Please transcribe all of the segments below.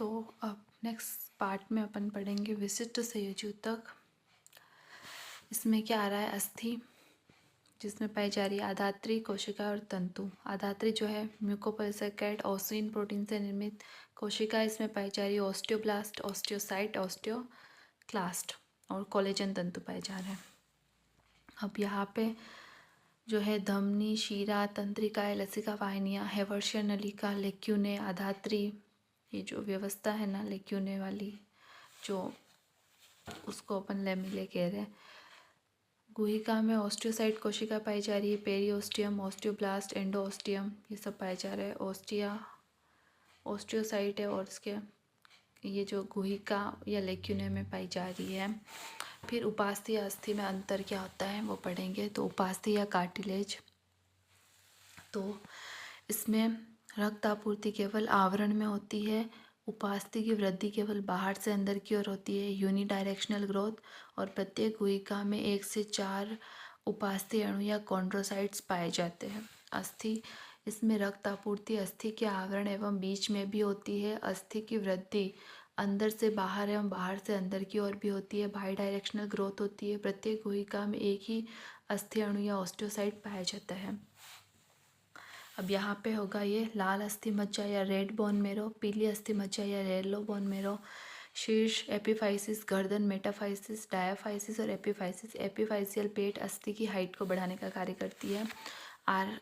तो अब next part में अपन पढ़ेंगे विशिष्ट संयोजी ऊतक। इसमें क्या आ रहा है, अस्थि, जिसमें पाई जा रही है आधात्री कोशिका और तंतु। आधात्री जो है म्यूकोपॉलीसैकेराइड ओसिन प्रोटीन से निर्मित कोशिका, इसमें पाई जा रही है ऑस्टियोब्लास्ट, ऑस्टियोसाइट, ऑस्टियोक्लास्ट और कोलेजन तंतु पाए जा रहे हैं। अब यहाँ पे जो है धमनी, शिरा, तंत्रिकाएं, लसिका वाहिनियाँ, हैवर्शियन नलिका, लेक्यूने, आधात्री, ये जो व्यवस्था है ना लेक्यूने वाली, जो उसको अपन लेमिले कह रहे हैं। गुहिका में ऑस्टियोसाइट कोशिका पाई जा रही है, पेरियोस्टियम, ऑस्टियोब्लास्ट, एंडोस्टियम, ये सब पाए जा रहे हैं। ऑस्टियोसाइट है और इसके ये जो गुहिका या लेक्यूने में पाई जा रही है। फिर उपास्थि या अस्थि में अंतर क्या होता है वो पढ़ेंगे। तो उपास्थि या कार्टिलेज, तो इसमें रक्त आपूर्ति केवल आवरण में होती है। उपास्थि की वृद्धि केवल बाहर से अंदर की ओर होती है, यूनिडायरेक्शनल ग्रोथ। और प्रत्येक गुहिका में 1 से 4 उपास्थि अणु या कॉन्ड्रोसाइट्स पाए जाते हैं। अस्थि, इसमें रक्त आपूर्ति अस्थि के आवरण एवं बीच में भी होती है। अस्थि की वृद्धि अंदर से बाहर एवं बाहर से अंदर की ओर भी होती है, बाई डायरेक्शनल ग्रोथ होती है। प्रत्येक गुहिका में एक ही अस्थि अणु या ऑस्टियोसाइट पाया जाता है। अब यहाँ पे होगा ये लाल अस्थि मज्जा या रेड बोन मेरो, पीली अस्थि मज्जा या येलो बोन मेरो, शीर्ष एपिफाइसिस, गर्दन मेटाफाइसिस, डायाफाइसिस और एपिफाइसिस। एपिफाइसियल पेट अस्थि की हाइट को बढ़ाने का कार्य करती है।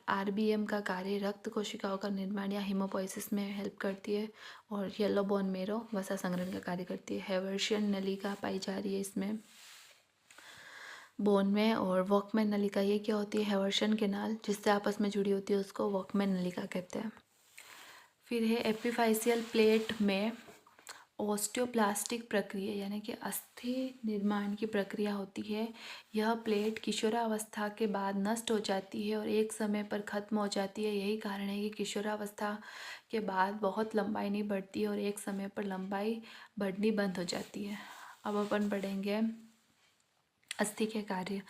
आरबीएम का कार्य रक्त कोशिकाओं का निर्माण या हिमोपोइसिस में हेल्प करती है। और येलो बोन मेरो वसा संग्रहण का कार्य करती है। हैवर्शियन नलिका पाई जा रही है इसमें बोन में। और वॉकमैन नलिका, ये क्या होती है, हैवर्शियन केनाल जिससे आपस में जुड़ी होती है उसको वॉकमैन नलिका कहते हैं। फिर है एपिफाइसियल प्लेट में ओस्टियोब्लास्टिक प्रक्रिया यानी कि अस्थि निर्माण की प्रक्रिया होती है। यह प्लेट किशोरावस्था के बाद नष्ट हो जाती है और एक समय पर खत्म हो जाती है। यही कारण है कि किशोरावस्था के बाद बहुत लंबाई नहीं बढ़ती है और एक समय पर लंबाई बढ़नी बंद हो जाती है। अब अपन पढ़ेंगे अस्थि के कार्य।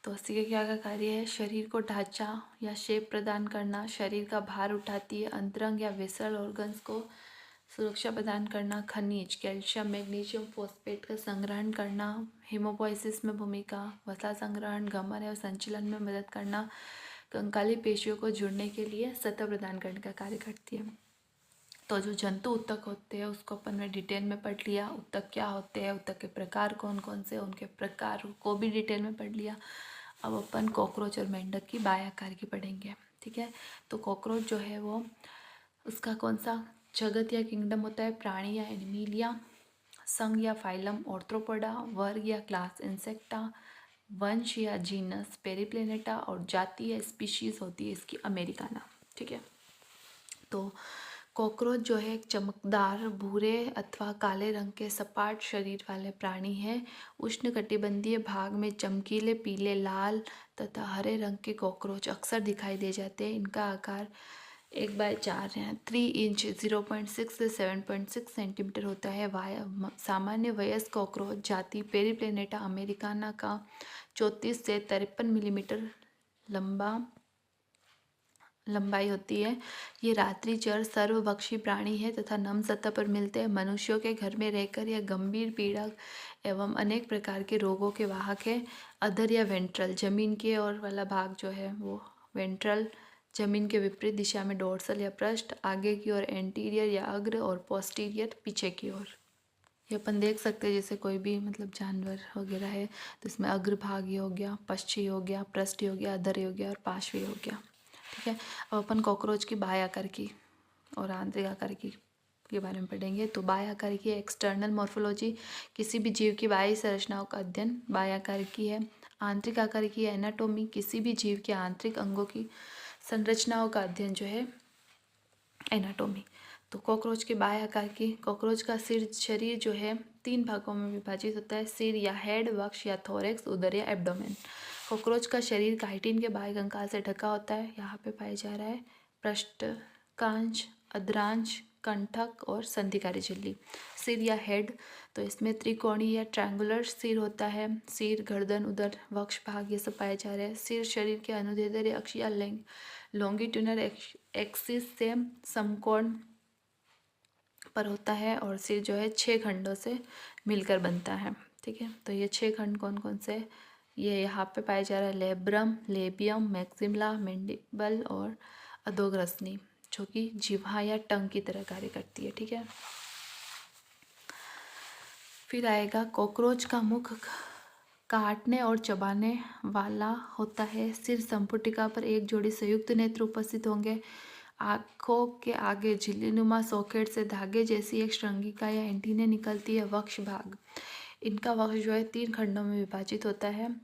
तो अस्थि के क्या का कार्य है, शरीर को ढांचा या शेप प्रदान करना, शरीर का भार उठाती है, अंतरंग या विसरल ऑर्गन्स को सुरक्षा प्रदान करना, खनिज कैल्शियम, मैग्नीशियम, फॉस्फेट का संग्रहण करना, हिमोपोइसिस में भूमिका, वसा संग्रहण, गमन और संचलन में मदद करना, कंकाली पेशियों को जुड़ने के लिए सतह प्रदान करने का कार्य करती है। तो जो जंतु ऊतक होते हैं उसको अपन ने डिटेल में पढ़ लिया। ऊतक क्या होते हैं, ऊतक के प्रकार कौन कौन से, उनके प्रकार को भी डिटेल में पढ़ लिया। अब अपन कॉकरोच और मेंढक की बाह्य आकार की पढ़ेंगे, ठीक है। तो कॉकरोच जो है वो उसका कौन सा जगत या किंगडम होता है, प्राणी या एनिमिलिया, संघ या फाइलम ऑर्थ्रोपोडा, वर्ग या क्लास इंसेक्टा, वंश या जीनस पेरिप्लेनेटा और जाति या स्पीशीज होती है इसकी अमेरिकाना, ठीक है। तो कॉकरोच जो है एक चमकदार भूरे अथवा काले रंग के सपाट शरीर वाले प्राणी है। उष्णकटिबंधीय भाग में चमकीले पीले, लाल तथा हरे रंग के कॉकरोच अक्सर दिखाई दे जाते हैं। इनका आकार 1/4 है, 3 इंच 0.6 से 7.6 सेंटीमीटर होता है। सामान्य वयस्क कॉकरोच जाति पेरिप्लेनेटा अमेरिकाना का 34 से 53 मिलीमीटर लंबाई होती है। ये रात्रिचर सर्वभक्षी प्राणी है तथा नम सतह पर मिलते हैं। मनुष्यों के घर में रहकर यह गंभीर पीड़ा एवं अनेक प्रकार के रोगों के वाहक है। अधर या वेंट्रल, जमीन के और वाला भाग जो है वो वेंट्रल, जमीन के विपरीत दिशा में डोर्सल या पृष्ठ, आगे की ओर एंटीरियर या अग्र और पोस्टीरियर पीछे की ओर। ये अपन देख सकते हैं जैसे कोई भी मतलब जानवर वगैरह है तो इसमें अग्र भाग ये हो गया, पश्ची हो गया, पृष्ठ हो गया, अधर हो गया और पार्श्वी हो गया, ठीक है। अब अपन कॉकरोच की बाह्य आकार की और आंतरिक आकार की के बारे में पढ़ेंगे। तो बाह्य आकार की एक्सटर्नल मॉर्फोलॉजी, किसी भी जीव की बाह्य संरचनाओं का अध्ययन बाह्य आकार की है। आंतरिक आकार की एनाटोमी, किसी भी जीव के आंतरिक अंगों की संरचनाओं का अध्ययन जो है एनाटोमी। तो कॉकरोच के बाह्य आकार की, कॉकरोच का शरीर जो है 3 भागों में विभाजित होता है, सिर या हेड, वक्ष या थोरेक्स, उदर या एब्डोमेन। कॉकरोच का शरीर काइटिन के बाह्य कंकाल से ढका होता है। यहाँ पे पाया जा रहा है पृष्ठकांश, अधरांश, कंठक और संधिकारी झिल्ली। सिर या हेड, तो इसमें त्रिकोणीय या ट्रायंगुलर सिर होता है। सिर, गर्दन, उदर, वक्ष भाग ये सब पाए जा रहे हैं। सिर शरीर के अनुदैर्ध्य अक्ष या लॉन्गिट्यूडनल एक्सिस से समकोण पर होता है और सिर जो है 6 खंडों से मिलकर बनता है। ठीक है, तो ये 6 खंड कौन कौन से, ये यहाँ पे पाया जा रहा है लेब्रम, लेबियम, मैक्सिमला, मैंडिबल और अधोग्रसनी, जो कि जिह्वा या टंग की तरह कार्य करती है। ठीक है, फिर आएगा कॉकरोच का मुख काटने और चबाने वाला होता है। सिर संपुटिका पर एक जोड़ी संयुक्त नेत्र उपस्थित होंगे। आँखों के आगे झिल्लीनुमा सॉकेट से धागे जैसी एक श्रृंगिका या एंटीने निकलती है। वक्ष भाग, इनका वक्ष जो है 3 खंडों में विभाजित होता है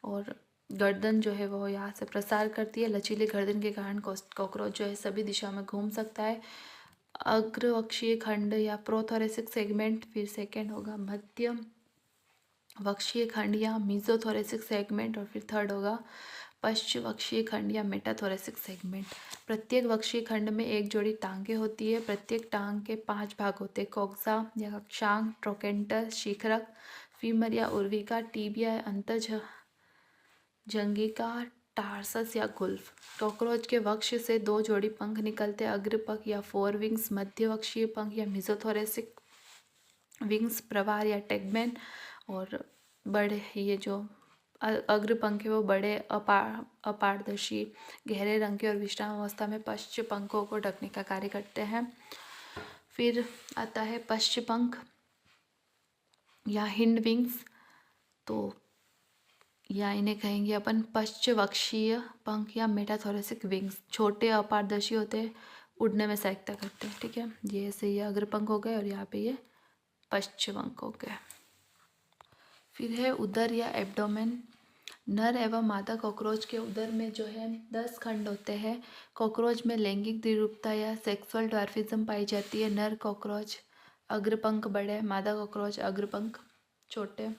और गर्दन जो है वो यहाँ से प्रसार करती है। लचीले गर्दन के कारण कॉकरोच जो है सभी दिशा में घूम सकता है। अग्रवक्षीय खंड या प्रोथोरेसिक सेगमेंट, फिर सेकेंड होगा मध्य वक्षीय खंड या मीजोथोरेसिक सेगमेंट और फिर थर्ड होगा पश्चवक्षीय खंड या मेटाथोरेसिक सेगमेंट। प्रत्येक वक्षीय खंड में एक जोड़ी टांगे होती है। प्रत्येक टांग के 5 भाग होते हैं, कोक्सा या कक्षांग, ट्रोकेंटर, शिखरक, फीमर या उर्विका, टीबिया या अंतः जंगिका, टार्सस या गुल्फ। कॉकरोच के वक्ष से 2 जोड़ी पंख निकलते हैं, अग्रपंख या फोर विंग्स, मध्यवक्षीय पंख या मीजोथोरेसिक विंग्स, प्रवार या टेगमेन, और बड़े ये जो अग्रपंख है वो बड़े अपारदर्शी गहरे रंग के और विश्राम अवस्था में पश्च पंखों को ढकने का कार्य करते हैं। फिर आता है पश्च पंख या हिंड विंग्स, तो या इन्हें कहेंगे अपन पश्चवक्षीय पंख या मेटाथोरेसिक विंग्स। छोटे अपारदर्शी होते हैं, उड़ने में सहायता करते हैं। ठीक है, ये ऐसे ये अग्रपंख हो गए और यहाँ पे ये पश्चवंक हो गए। फिर है उदर या एब्डोमेन। नर एवं मादा कॉकरोच के उदर में जो है 10 खंड होते हैं। कॉकरोच में लैंगिक द्विरूपता या सेक्सुअल ड्वार्फिज्म पाई जाती है। नर कॉकरोच अग्रपंख बड़े, मादा कॉकरोच अग्रपंख छोटे।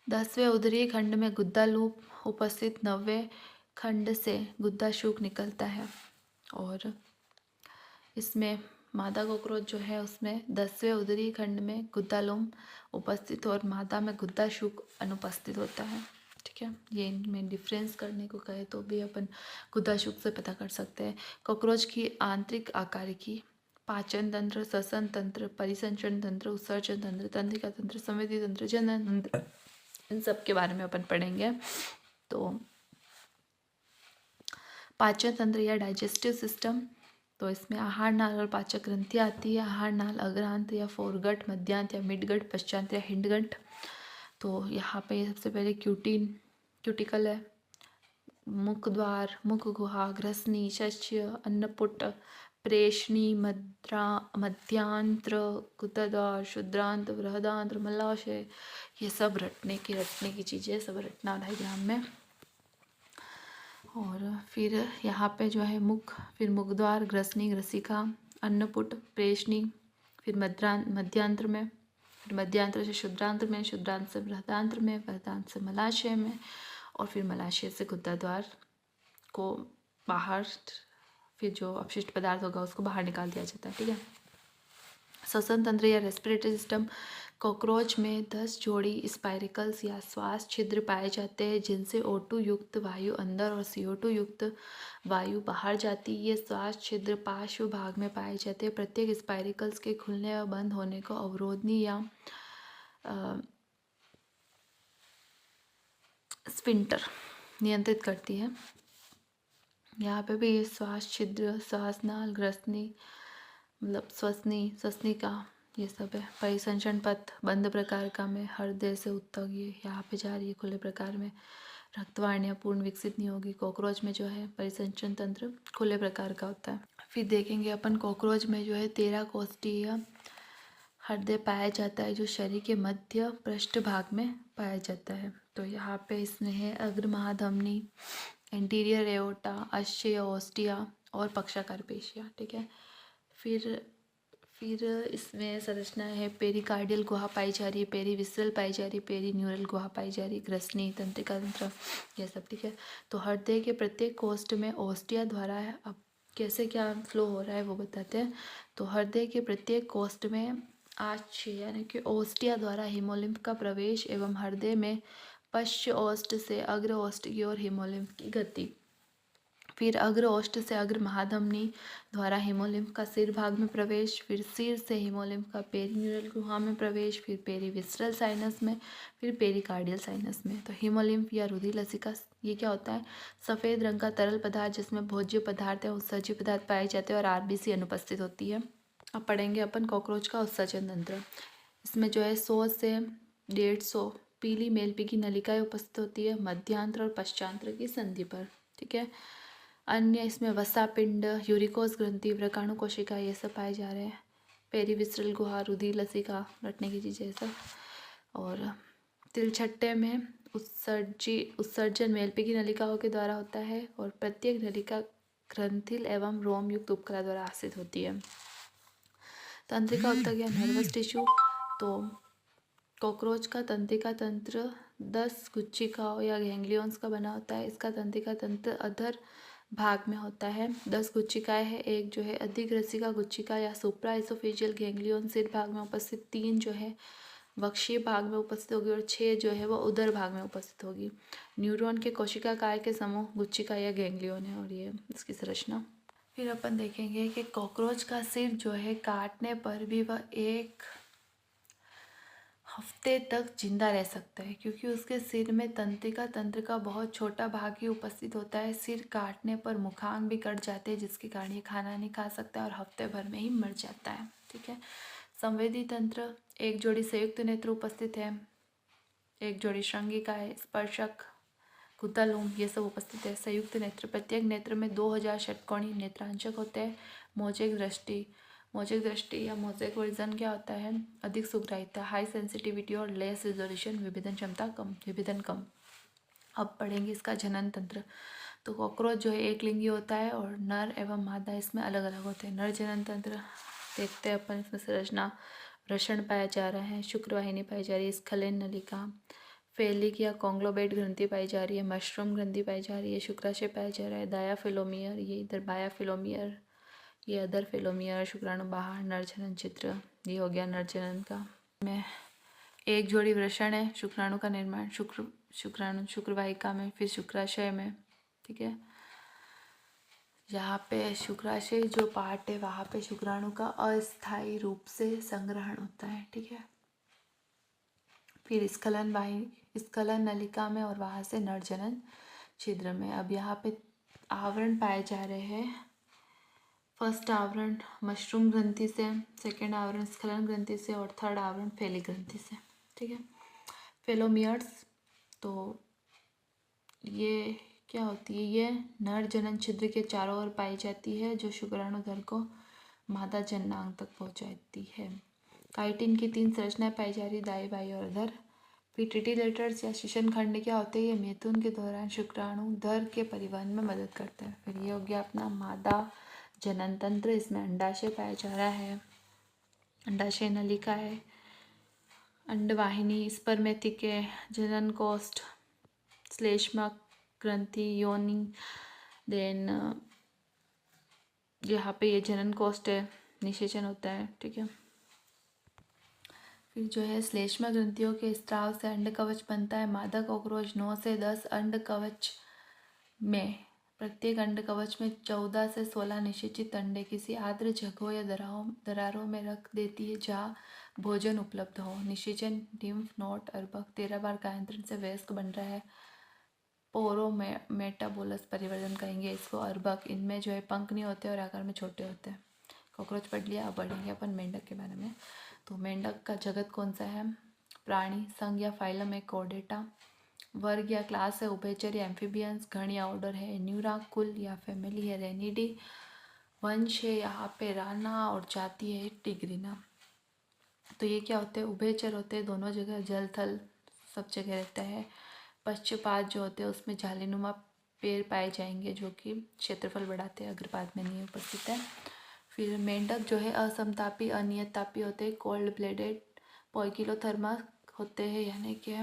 10वें उदरीय खंड में गुद्दा लूप उपस्थित। 9वें खंड से गुद्दा शूक निकलता है और इसमें मादा कॉकरोच जो है उसमें 10वें उदरीय खंड में गुद्दालूम उपस्थित और मादा में गुद्दा शूक अनुपस्थित होता है। ठीक है, ये इनमें डिफरेंस करने को कहे तो भी अपन गुद्दा शूक से पता कर सकते हैं। कॉकरोच की आंतरिक आकारिकी, पाचन तंत्र, श्वसन तंत्र, परिसंचरण तंत्र, उत्सर्जन तंत्र, तंत्रिका तंत्र, संवेदी तंत्र, जनन तंत्र, इन सब के बारे में अपन पढ़ेंगे। तो पाचन तंत्र या डाइजेस्टिव सिस्टम, तो इसमें आहार नाल और पाचक ग्रंथियाँ आती है। आहार नाल अग्रांत या फोरगट, मध्यांत या मिडगट, पश्चांत या हिंडगट। तो यहाँ पे सबसे पहले क्यूटिकल है, मुख द्वार, मुख गुहा, ग्रसनी, शस्य, अन्नपुट, प्रेषणी, मध्यांत्र, गुदद्वार, शुद्रांत, बृहदांत्र, मलाशय, ये सब रटने की चीज़ें, सब रटना डायग्राम में। और फिर यहाँ पे जो है मुख, फिर मुखद्वार, ग्रसनी, ग्रसिका, अन्नपुट, प्रेषणी, फिर मध्यांत्र में, फिर मध्यांत्र से शुद्रांत्र में, शुद्रांत से बृहदांत्र में, बृहदांत्र से मलाशय में, और फिर मलाशय से गुद्दाद्वार को बाहर, फिर जो अपशिष्ट पदार्थ होगा उसको बाहर निकाल दिया जाता है। ठीक है, श्वसन तंत्र या रेस्पिरेटरी सिस्टम। कॉकरोच में 10 जोड़ी स्पाइरिकल्स या श्वास छिद्र पाए जाते हैं, जिनसे O2 युक्त वायु अंदर और CO2 युक्त वायु बाहर जाती है। ये श्वास छिद्र पार्श्व भाग में पाए जाते हैं। प्रत्येक स्पाइरिकल्स के खुलने और बंद होने को अवरोधनी या स्फिंक्टर नियंत्रित करती है। यहाँ पे भी श्वास छिद्र, श्वासनाल, ग्रसनी मतलब श्वसनिका, ये सब है। परिसंचरण पथ बंद प्रकार का में हृदय से उत्तक, ये यहाँ पे जा रही है। खुले प्रकार में रक्तवाहिनियाँ पूर्ण विकसित नहीं होगी। कॉकरोच में जो है परिसंचरण तंत्र खुले प्रकार का होता है। फिर देखेंगे अपन कॉकरोच में जो है 13 कोष्ठीय हृदय पाया जाता है, जो शरीर के मध्य पृष्ठ भाग में पाया जाता है। तो यहाँ पे इसमें है अग्र महाधमनी, एंटीरियर एओर्टा, अश्चय ओस्टिया और पक्षाकार पेशियाँ। ठीक है, फिर इसमें संरचना है, पेरिकार्डियल गुहा पाई जा रही है, पेरीविसरल पाई जा रही है, पेरीन्यूरल गुहा पाई जा रही है, ग्रसनी, तंत्रिका तंत्र, ये सब। ठीक है, तो हृदय के प्रत्येक कोष्ठ में ओस्टिया द्वारा है। अब कैसे क्या फ्लो हो रहा है वो बताते हैं। तो हृदय के प्रत्येक कोष्ठ में आच्छे यानी कि ओस्टिया द्वारा हीमोलिम्फ का प्रवेश एवं हृदय में पश्च ओस्ट से अग्र ओस्ट की ओर हीमोलिम्फ की गति। फिर अग्र ओष्ठ से अग्र महाधमनी द्वारा हेमोलिम्फ का सिर भाग में प्रवेश, फिर सिर से हेमोलिम्फ का पेरिन्यूरल गुहा में प्रवेश, फिर पेरीविस्रल साइनस में, फिर पेरिकार्डियल साइनस में। तो हेमोलिम्फ या रुधिर लसिका ये क्या होता है? सफ़ेद रंग का तरल पदार्थ जिसमें भोज्य पदार्थ या उत्सर्जी पदार्थ पाए जाते हैं और आरबीसी अनुपस्थित होती है। अब पढ़ेंगे अपन कॉकरोच का उत्सर्जन तंत्र। इसमें जो है 100 से 150 पीली मेलपी की नलिकाएं उपस्थित होती है मध्यांत्र और पश्चांत्र की संधि पर। ठीक है। अन्य इसमें वसा पिंड, यूरिकोस ग्रंथि, व्रकाणु कोशिका ये सब पाए जा रहे हैं। पेरीविस्रल गुहा, रुधिर लसिका, रटने की चीज़ें सब। और तिलछट्टे में उत्सर्जन मेलपी की नलिकाओं के द्वारा होता है और प्रत्येक नलिका ग्रंथिल एवं रोम युक्त उपकला द्वारा आश्रित होती है। तंत्रिका ऊतक या नर्वस टिश्यू। तो कॉकरोच का तंत्रिका तंत्र 10 गुच्छिकाओं या गैंग्लियंस का बना होता है। इसका तंत्रिका तंत्र अधर भाग में होता है। 10 गुच्छिकाएं हैं। एक जो है अधिग्रसिका गुच्छिका या सुप्रा एसोफेजियल गैंग्लियन सिर भाग में उपस्थित, 3 जो है वक्षीय भाग में उपस्थित होगी और 6 जो है वो उदर भाग में उपस्थित होगी। न्यूरॉन के कोशिकाकार के समूह गुच्छिका या गैंग्लियन है और ये इसकी संरचना। फिर अपन देखेंगे कि कॉकरोच का सिर जो है काटने पर भी वह 1 हफ्ते तक जिंदा रह सकता है, क्योंकि उसके सिर में तंत्रिका तंत्र का बहुत छोटा भाग ही उपस्थित होता है। सिर काटने पर मुखांग भी कट जाते हैं, जिसके कारण ये खाना नहीं खा सकता और हफ्ते भर में ही मर जाता है। ठीक है। संवेदी तंत्र, एक जोड़ी संयुक्त नेत्र उपस्थित है, एक जोड़ी श्रृंगिका है, स्पर्शक, कुतलूम ये सब उपस्थित है। संयुक्त नेत्र, प्रत्येक नेत्र में 2000 षटकोणीय नेत्रांशक होते हैं। मोजेक दृष्टि या मोजेक विजन क्या होता है? अधिक सुग्राह्यता, हाई सेंसिटिविटी और लेस रिजोल्यूशन, विभेदन कम। अब पढ़ेंगे इसका जनन तंत्र। तो कॉकरोच जो है एक लिंगी होता है और नर एवं मादा इसमें अलग अलग होते हैं। नर जनन तंत्र देखते हैं अपन। इसमें संरचना, वृषण पाया जा रहा है, शुक्रवाहिनी पाई जा रही है, स्खलन नलिका, फेलिक या कॉन्ग्लोबेट ग्रंथि पाई जा रही है, मशरूम ग्रंथि पाई जा रही है, शुक्राशय पाया जा रहा है, डायाफिलोमियर, ये इधर बायाफिलोमियर, ये अदर फिलोमियर, शुक्राणु बाहर, नरजनन चित्र, ये हो गया नरजनन का। में एक जोड़ी वृषण है, शुक्राणु का निर्माण शुक्रवाहिका में, फिर शुक्राशय में। ठीक है। यहाँ पे शुक्राशय जो पार्ट है वहाँ पे शुक्राणु का अस्थायी रूप से संग्रहण होता है। ठीक है। फिर स्खलन नलिका में और वहाँ से नरजनन छिद्र में। अब यहाँ पे आवरण पाए जा रहे हैं। फर्स्ट आवरण मशरूम ग्रंथि से, सेकेंड आवरण स्खलन ग्रंथि से और थर्ड आवरण फेलिक ग्रंथि से। ठीक है। फेलोमियर्स, तो ये क्या होती है? ये नर जनन छिद्र के चारों ओर पाई जाती है, जो शुक्राणुधर को मादा जननांग तक पहुंचाती है। काइटिन की 3 संरचनाएं पाई जा रही, दाएं बाएं और अधर। फिर टिटिलेटर्स या शिशन खंड क्या होते हैं? ये मैथुन के दौरान शुक्राणुधर के परिवहन में मदद करते हैं। फिर ये हो गया अपना मादा जनन तंत्र। इसमें अंडाशय पाया जा रहा है, अंडाशय नलिका है, अंडवाहिनी, स्पर्मेथिके, जनन कोष्ठ, श्लेष्मक ग्रंथि, योनि, देन यहाँ पे ये जनन कोष्ठ है, निषेचन होता है। ठीक है। फिर जो है श्लेष्मक ग्रंथियों के स्त्राव से अंड कवच बनता है। मादा कॉकरोच 9 से 10 अंड कवच में, प्रत्येक अंड कवच में 14 से 16 निषेचित अंडे किसी आर्द्र जगहों या दरारों में रख देती है जहाँ भोजन उपलब्ध हो। निषेचन डिम्फ नोट अर्भक 13 बार कायांतरण से वयस्क बन रहा है। मेटाबोलस परिवर्तन कहेंगे इसको, अर्भक। इनमें जो है पंख नहीं होते और आकार में छोटे होते हैं। कॉकरोच पढ़ लिया। अब बढ़ेंगे अपन मेंढक के बारे में। तो मेंढक का जगत कौन सा है? प्राणी। संघ या फाइलम है कॉर्डेटा। वर्ग या क्लास है उभयचर या एम्फीबियंस। गण या ऑर्डर है एन्यूरा। कुल या फैमिली है रेनिडी। वंश है यहाँ पे राना और जाति है टिग्रिना। तो ये क्या होते हैं? उभयचर होते हैं, दोनों जगह जल थल सब जगह रहता है। पश्चपात जो होते हैं उसमें जालीनुमा पेड़ पाए जाएंगे जो कि क्षेत्रफल बढ़ाते हैं, अग्रपात में नहीं उपस्थित है। फिर मेंढक जो है असमतापी अनियत तापी होते हैं, कोल्ड ब्लेडेड पोइकिलोथर्मा होते हैं, यानी कि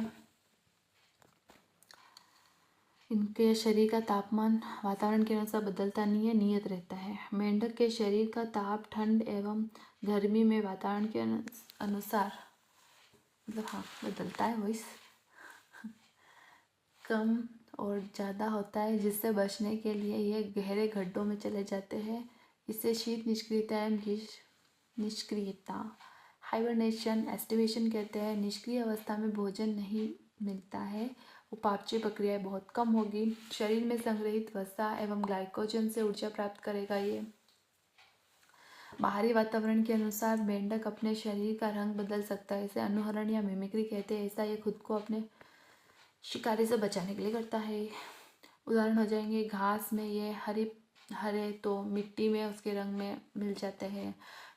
इनके शरीर का तापमान वातावरण के अनुसार बदलता नहीं है, नियत रहता है। मेंढक के शरीर का ताप ठंड एवं गर्मी में वातावरण के अनुसार मतलब बदलता है, वही कम और ज़्यादा होता है, जिससे बचने के लिए ये गहरे गड्ढों में चले जाते हैं। इसे शीत निष्क्रियता एवं निष्क्रियता हाइबरनेशन एस्टिवेशन कहते हैं। निष्क्रिय अवस्था में भोजन नहीं मिलता है, उपापचय प्रक्रियाएं बहुत कम होगी। शरीर में संग्रहित वसा एवं ग्लाइकोजन से ऊर्जा प्राप्त करेगा। ये बाहरी वातावरण के अनुसार मेंढक अपने शरीर का रंग बदल सकता है, इसे अनुहरण या मिमिक्री कहते हैं। ऐसा ये खुद को अपने शिकारी से बचाने के लिए करता है। उदाहरण हो जाएंगे, घास में ये हरे तो मिट्टी में उसके रंग में मिल जाते हैं।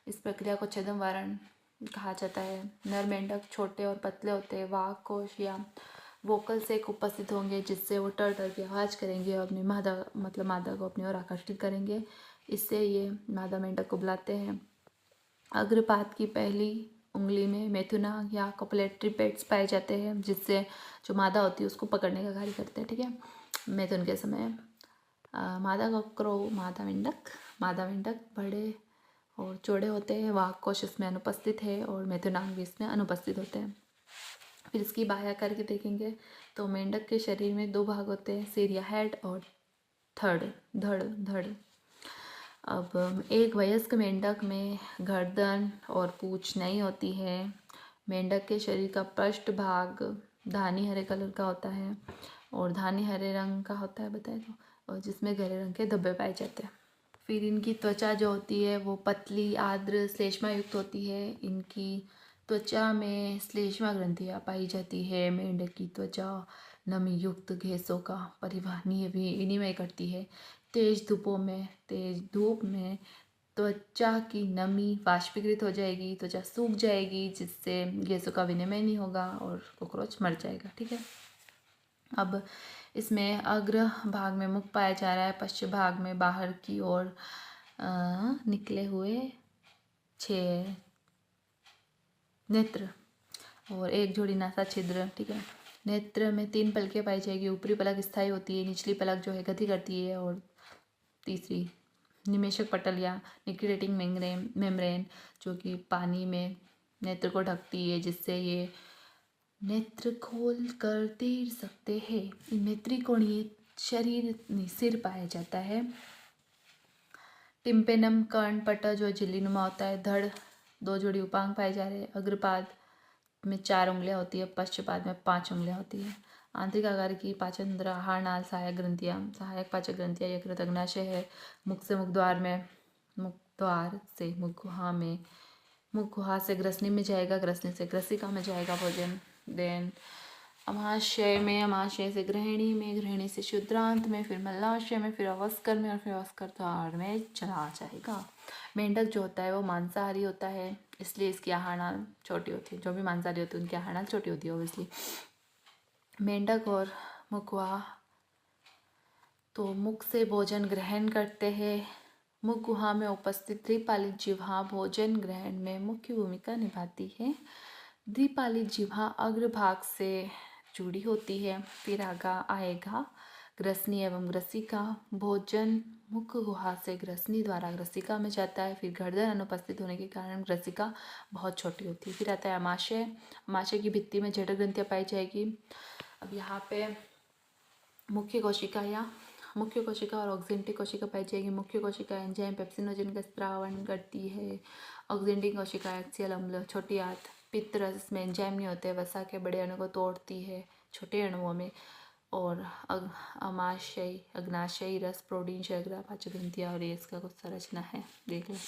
इस प्रक्रिया को छद्म वारण कहा जाता है। नर मेंढक छोटे और पतले होते हैं। वाग कोश या वोकल से उपस्थित होंगे, जिससे वो टर टर की आवाज़ करेंगे और अपनी मादा को अपनी ओर आकर्षित करेंगे। इससे ये मादा मेंढक को बुलाते हैं। अग्रपाद की पहली उंगली में मैथुना या कॉपुलेटरी पेड्स पाए जाते हैं, जिससे जो मादा होती है उसको पकड़ने का कार्य करते हैं। ठीक है, मैथुन के समय मादा मेंढक बड़े और चौड़े होते हैं। वाग कोश इसमें अनुपस्थित है और मैथुनांग भी इसमें अनुपस्थित होते हैं। फिर इसकी बाह्य करके देखेंगे तो मेंढक के शरीर में 2 भाग होते हैं, सिर या हेड और धड़। अब एक वयस्क मेंढक में गर्दन और पूंछ नहीं होती है। मेंढक के शरीर का पृष्ठ भाग धानी हरे कलर का होता है और धानी हरे रंग का होता है बताए तो, और जिसमें गहरे रंग के धब्बे पाए जाते हैं। फिर इनकी त्वचा जो होती है वो पतली आर्द्र श्लेष्मा युक्त होती है। इनकी त्वचा में श्लेष्मा ग्रंथियाँ पाई जाती है। मेंढक की त्वचा नमी युक्त गैसों का परिवहन विनिमय करती है। तेज धूप में त्वचा की नमी वाष्पीकृत हो जाएगी, त्वचा सूख जाएगी, जिससे गैसों का विनिमय नहीं होगा और कॉकरोच मर जाएगा। ठीक है, अब इसमें अग्र भाग में मुख पाया जा रहा है, पश्चिम भाग में बाहर की ओर निकले हुए 6 नेत्र और 1 जोड़ी नासा छिद्र। ठीक है, नेत्र में 3 पलकें पाई जाएगी। ऊपरी पलक स्थायी होती है, निचली पलक जो है गति करती है, और तीसरी निमेशक पटल या निक्लेटिंग मेम्ब्रेन जो कि पानी में नेत्र को ढकती है, जिससे ये नेत्र खोल कर तैर सकते हैं। इनमें त्रिकोणीय सिर पाया जाता है। टिम्पेनम कर्णपट जो झिल्लीनुमा होता है। धड़ 2 जोड़ी उपांग पाए जा रहे हैं। अग्रपाद में 4 उंगलियां होती है, पश्चपाद में 5 उंगलियां होती है। आंतरिक आकार की पाचन तंत्र, आहार नाल, सहायक पाचक ग्रंथियां यकृत, अग्नाशय है। मुख से मुख गुहा से ग्रसनी में जाएगा, ग्रसनी से ग्रसिका में जाएगा भोजन। देन अमाशय से गृहिणी में, गृहिणी से शुद्रांत में, फिर मलाशय में, फिर अवस्कर में, और फिर अवस्कर द्वार में चला जाएगा। मेंढक जो होता है वो मांसाहारी होता है, इसलिए इसकी आहार नाल छोटी होती है। जो भी मांसाहारी होती है उनकी आहार नाल छोटी होती है ऑब्वियसली। मेंढक और मुखवा तो मुख से भोजन ग्रहण करते हैं। मुख गुहा में उपस्थित द्विपालित जिह्वा भोजन ग्रहण में मुख्य भूमिका निभाती है। द्विपालित जिह्वा अग्रभाग से जुड़ी होती है। फिर आएगा ग्रसनी एवं ग्रसिका। भोजन मुख गुहा से ग्रसनी द्वारा ग्रसिका में जाता है। फिर गर्दन अनुपस्थित होने के कारण ग्रसिका बहुत छोटी होती है। फिर आता है अमाशय। अमाशय की भित्ति में जठर ग्रंथियाँ पाई जाएगी। अब यहाँ पे मुख्य कोशिका और ऑक्जेंटिक कोशिका पाई जाएगी। मुख्य कोशिका एंजाइम पेप्सिनोजन का स्त्रावण करती है। ऑक्जेंटिक कोशिका एक्सियल अम्ल, छोटी आंत, पित्त रस में एंजाइम नहीं होते, वसा के बड़े अणु को तोड़ती है छोटे अणुओं में। और अग्नाशयी रस, प्रोटीन, शर्करा, पाचक ग्रंथियाँ, और ये इसका कुछ संरचना है, देख लें।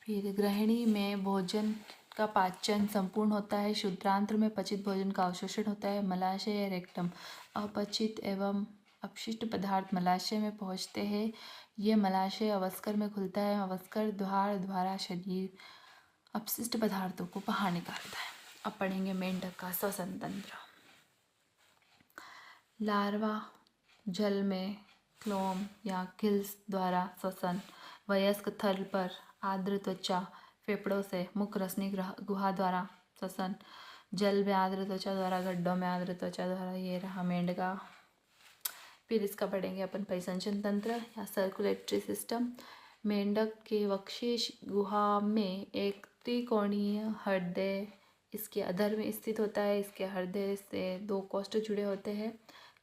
फिर गृहिणी में भोजन का पाचन संपूर्ण होता है। शुद्रांत्र में पचित भोजन का अवशोषण होता है। मलाशय या रेक्टम अपचित एवं अपशिष्ट पदार्थ मलाशय में पहुंचते हैं। ये मलाशय अवस्कर में खुलता है। अवस्कर द्वार द्वारा शरीर अपशिष्ट पदार्थों को बाहर निकालता है। अब पढ़ेंगे मेंढक का श्वसन तंत्र। लार्वा जल में क्लोम या गिल्स द्वारा श्वसन। वयस्क थल पर आर्द्र त्वचा फेफड़ों से। मुख रसनी गुहा द्वारा श्वसन। जल में आर्द्र त्वचा द्वारा, गड्ढों में आर्द्र त्वचा द्वारा। ये रहा मेंढका। फिर इसका पढ़ेंगे अपन परिसंचन तंत्र या सर्कुलेटरी सिस्टम। मेंढक के वक्षीय गुहा में एक त्रिकोणीय हृदय इसके अधर में स्थित होता है। इसके हृदय से 2 कोष्ठ जुड़े होते हैं,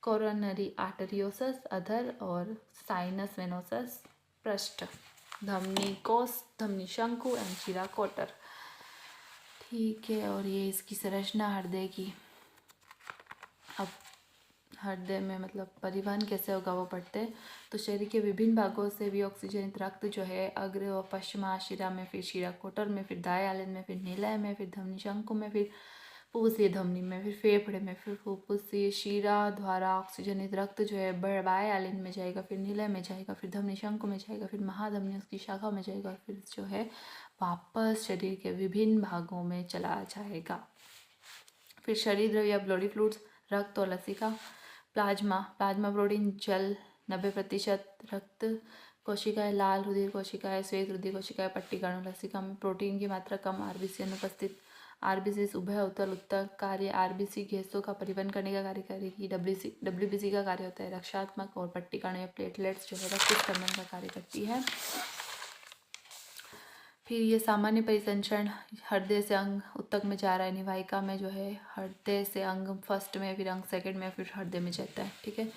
कोरोनरी आर्टरियोसस अधर और साइनस वेनोसस पृष्ठ, धमनी कोष, धमनी शंकु एंड शिरा कोटर। ठीक है, और ये इसकी संरचना हृदय की। अब हृदय में मतलब परिवहन कैसे होगा वो पढ़ते हैं। तो शरीर के विभिन्न भागों से भी ऑक्सीजनित रक्त जो है अग्र और पश्चिमाशिरा में, फिर शिरा कोटर में, फिर दाएं आलन में, फिर नीलय में, फिर धमनी शंकु में, फिर फुफ्फुसीय धमनी में, फिर फेफड़े में, फिर फुफ्फुसीय शिरा द्वारा ऑक्सीजनित रक्त जो है बाएं आलन में जाएगा, फिर नीलय में जाएगा, फिर धमनी शंकु में जाएगा, फिर महाधमनी उसकी शाखा में जाएगा, और फिर जो है वापस शरीर के विभिन्न भागों में चला जाएगा। फिर शरीर द्रव्य या बॉडी फ्लूइड्स, रक्त और लसिका, प्लाज्मा प्रोटीन, जल 90%, रक्त कोशिकाएं, लाल रुधिर कोशिकाएं, श्वेत रुधिर कोशिकाएं, पट्टिकाणु, लसिका में प्रोटीन की मात्रा कम, आरबीसी अनुपस्थित। आरबीसी उभय उत्तल उत्तक कार्य, आरबीसी गैसों का परिवहन करने का कार्य करेगी। डब्ल्यूबीसी का कार्य होता है रक्षात्मक, और पट्टिकाणु या प्लेटलेट्स जो है रक्त स्पंदन का कार्य करती है। फिर ये सामान्य परिसंचरण, हृदय से अंग उत्तक में जा रहा है, निवाहिका में जो है हृदय से अंग फर्स्ट में, फिर अंग सेकंड में, फिर हृदय में जाता है। ठीक है,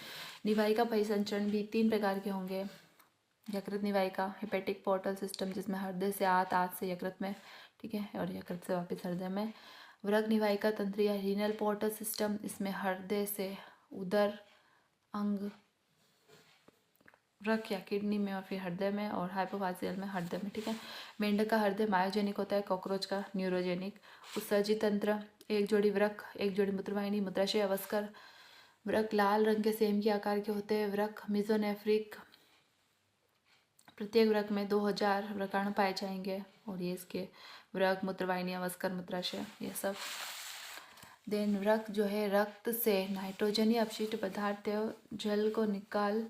निवाहिका परिसंचरण भी 3 प्रकार के होंगे। यकृत निवाहिका, हेपेटिक पोर्टल सिस्टम, जिसमें हृदय से आत से यकृत में, ठीक है, और यकृत से वापस हृदय में। वृक्क निवाहिका तंत्र या रीनल पोर्टल सिस्टम, इसमें हृदय से उदर अंग वृक्क या किडनी में, और फिर हृदय में, और हाइपोफाजियल में हृदय में। ठीक है, मेंढक का हृदय मायोजेनिक होता है, कॉकरोच का न्यूरोजेनिक। उत्सर्जित तंत्र, एक जोड़ी वृक्क, एक जोड़ी मूत्रवाहिनी, मूत्राशय, अवस्कर। वृक्क लाल रंग के सेम के आकार के होते हैं। वृक्क मेसोनेफ्रिक, प्रत्येक वृक्क में 2000 व्रकाणु पाए जाएंगे, और ये इसके वृक्क, मूत्रवाहिनी, अवस्कर, मूत्राशय, ये सब। देन वृक्क जो है रक्त से नाइट्रोजनी अपशिष्ट पदार्थ जल को निकाल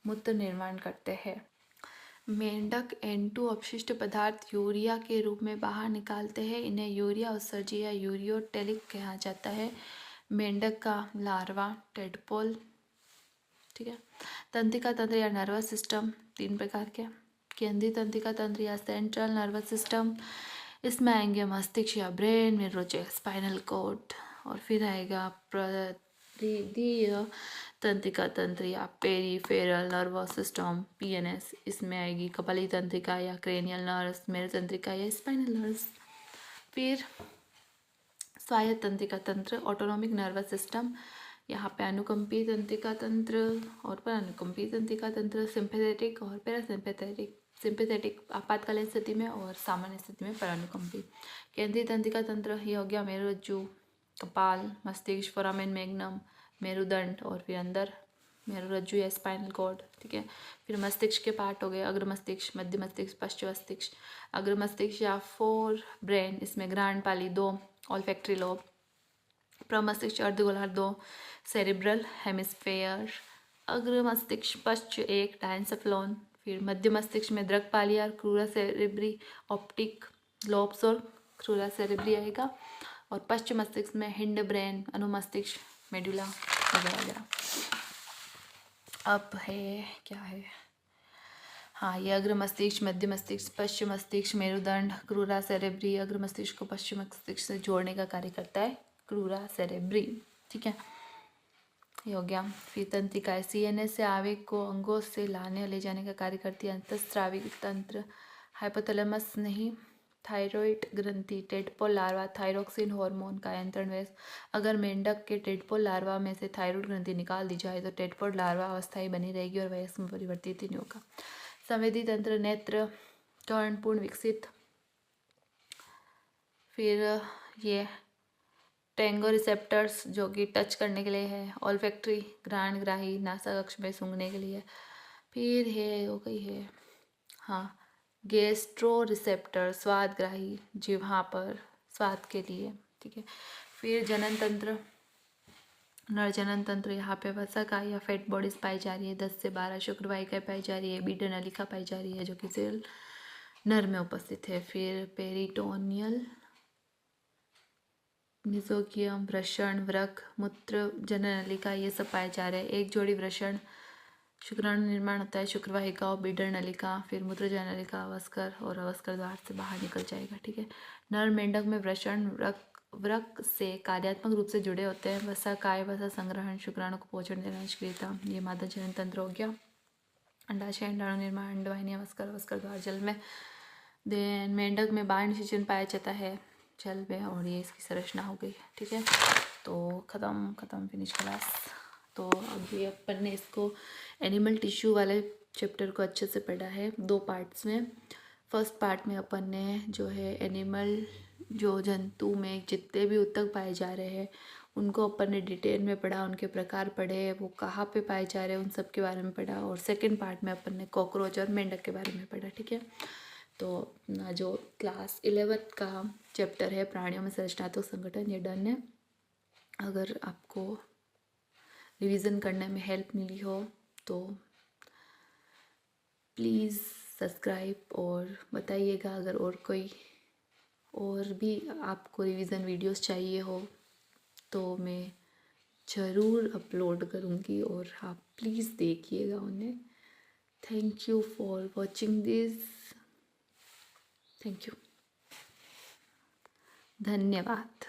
मूत्र निर्माण करते हैं। मेंढक N2 अपशिष्ट पदार्थ यूरिया के रूप में बाहर निकालते हैं। इन्हें यूरिया उत्सर्जी या यूरियोटेलिक कहा जाता है। मेंढक का लार्वा टेडपोल। ठीक है, तंत्रिका तंत्र या नर्वस सिस्टम 3 प्रकार के। केंद्रीय तंत्रिका तंत्र या सेंट्रल नर्वस सिस्टम, इसमें आएंगे मस्तिष्क या ब्रेन, न्यूरोजेक, स्पाइनल कॉर्ड, और फिर आएगा परिधीय तंत्रिका तंत्र या पेरिफेरल नर्वस सिस्टम PNS, इसमें आएगी कपाली तंत्रिका या क्रेनियल नर्व्स, मेरु तंत्रिका या स्पाइनल नर्व्स। फिर स्वायत्त तंत्रिका तंत्र, ऑटोनॉमिक नर्वस सिस्टम, यहाँ पे अनुकंपी तंत्रिका तंत्र और परानुकंपी तंत्रिका तंत्र, सिंपैथेटिक और पैरासिम्पैथेटिक। सिंपैथेटिक आपातकालीन स्थिति में, और सामान्य स्थिति में परानुकंपी। केंद्रीय तंत्रिका तंत्र ये हो गया मेरुरज्जु, कपाल, मस्तिष्क, फोरामेन मैग्नम, मेरुदंड, और फिर अंदर मेरुरज्जु या स्पाइनल कॉर्ड। ठीक है, फिर मस्तिष्क के पार्ट हो गए अग्र मस्तिष्क, मध्य मस्तिष्क, पश्च मस्तिष्क। अग्र मस्तिष्क या फोर ब्रेन, इसमें ग्रांड पाली 2, ऑल्फैक्टरी लोब। प्रमस्तिष्क अर्धगोलार्ध 2, cerebral hemisphere. अग्र मस्तिष्क पश्च 1, डायंसेफलोन। फिर मध्य मस्तिष्क में दृक्पाली और क्रूरा सेरेब्री, ऑप्टिक लोब्स और क्रूरा सेरेब्री आएगा। और पश्चिम मस्तिष्क में हिंड ब्रेन, अनुमस्तिष्क, मेडुला वगैरह वगैरह। अब है क्या है, हाँ, ये अग्र मस्तिष्क, मध्य मस्तिष्क, पश्चिम मस्तिष्क, मेरुदंड, क्रूरा सेरेब्री। अग्र मस्तिष्क को पश्चिम मस्तिष्क से जोड़ने का कार्य करता है क्रूरा सेरेब्री। ठीक है, ये हो गया। फिर तंत्रिका CNS से आवेग को अंगों से लाने और ले जाने का कार्य करती है। अंतःस्रावी तंत्र, हाइपोथैलेमस नहीं, थायरॉइड ग्रंथि, टेडपोल लार्वा, थायरोक्सिन हार्मोन का नियंत्रण व्यवस्था। अगर मेंढक के टेडपोल लार्वा में से थायरॉइड ग्रंथि निकाल दी जाए तो टेडपोल लार्वा अवस्थाई बनी रहेगी और वयस्क में परिवर्तित ही नहीं होगा। संवेदी तंत्र, नेत्र कर्ण पूर्ण विकसित। फिर ये टेंगो रिसेप्टर्स जो कि टच करने के लिए है। ऑल्फैक्टरी घ्राण ग्राही, नासा कक्ष में सूंघने के लिए। फिर है हो गई है, हाँ, गैस्ट्रो रिसेप्टर स्वादग्राही, जिह्वा पर स्वाद के लिए। ठीक है, फिर जनन तंत्र, नर जनन तंत्र, यहाँ पे वसा या फैट बॉडीज पाई जा रही है। 10 से 12 शुक्रवाहिकाएं पाई जा रही है। बीटा नलिका पाई जा रही है जो कि सेल नर में उपस्थित है। फिर पेरिटोनियल, मिजोकियम, वृषण, वृक्क, मूत्र, जननलिका, ये सब पाए जा रहे हैं। एक जोड़ी वृषण शुक्राणु निर्माण होता है, शुक्रवाहिका और बीडर नलिका, फिर मूत्र जननलिका, अवस्कर, और अवस्कर द्वार से बाहर निकल जाएगा। ठीक है, नर मेंढक में वृषण, वृक्क वृक्क से कार्यात्मक रूप से जुड़े होते हैं। वसा काय, वसा संग्रहण, शुक्राणु को पोषण देना, निष्क्रियता, ये मादा जनन तंत्र हो गया। अंडाशय, अंडाणु निर्माण, अंडवाहिनी, अवस्कर, अवस्कर द्वार जल में। देन मेंढक में बाह्य निषेचन पाया जाता है जल में, और ये इसकी संरचना हो गई। ठीक है, तो ख़त्म फिनिश क्लास। तो अब ये अपन ने इसको एनिमल टिश्यू वाले चैप्टर को अच्छे से पढ़ा है 2 पार्ट्स में। फर्स्ट पार्ट में अपन ने जो है एनिमल, जो जंतु में जितने भी ऊतक पाए जा रहे हैं उनको अपन ने डिटेल में पढ़ा, उनके प्रकार पढ़े, वो कहाँ पे पाए जा रहे हैं उन सब के बारे में पढ़ा। और सेकंड पार्ट में अपन ने कॉकरोच और मेंढक के बारे में पढ़ा। ठीक है, तो अपना जो क्लास 11th का चैप्टर है प्राणियों में संरचनात्मक संगठन, ये डन है। अगर आपको रिवीजन करने में हेल्प मिली हो तो प्लीज़ सब्सक्राइब और बताइएगा। अगर और भी आपको रिवीजन वीडियोस चाहिए हो तो मैं ज़रूर अपलोड करूँगी, और आप प्लीज़ देखिएगा उन्हें। Thank you for watching this. Thank you, धन्यवाद।